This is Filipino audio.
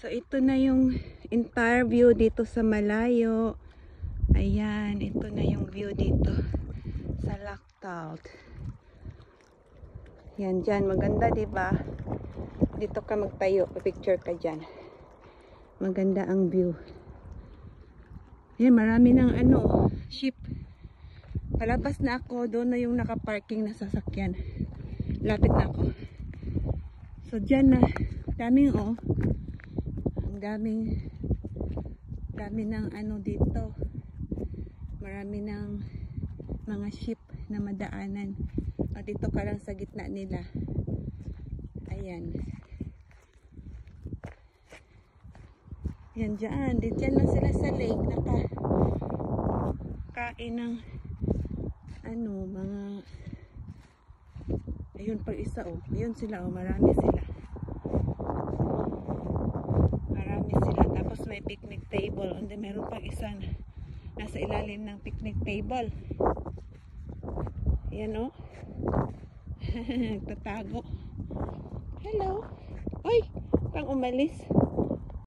So ito na yung entire view dito sa malayo. Ayan, ito na yung view dito sa Lactaud. Yan dyan, maganda diba? Dito ka magtayo, picture ka dyan. Maganda ang view. Yan, marami ng ship. Palabas na ako, doon na yung nakaparking na sasakyan. Lapit na ako. So dyan na, daming ang dami ng dito. Marami ng mga ship na madaanan. At dito ka lang sa gitna nila. Ayan. Yan dyan. Diyan lang sila sa lake. Kain ng mga ayun pa isa ayun sila marami sila. Tapos may picnic table. Hindi meron pang isa nasa ilalim ng picnic table. Ayan tatago. Hello. Oy, pang umalis.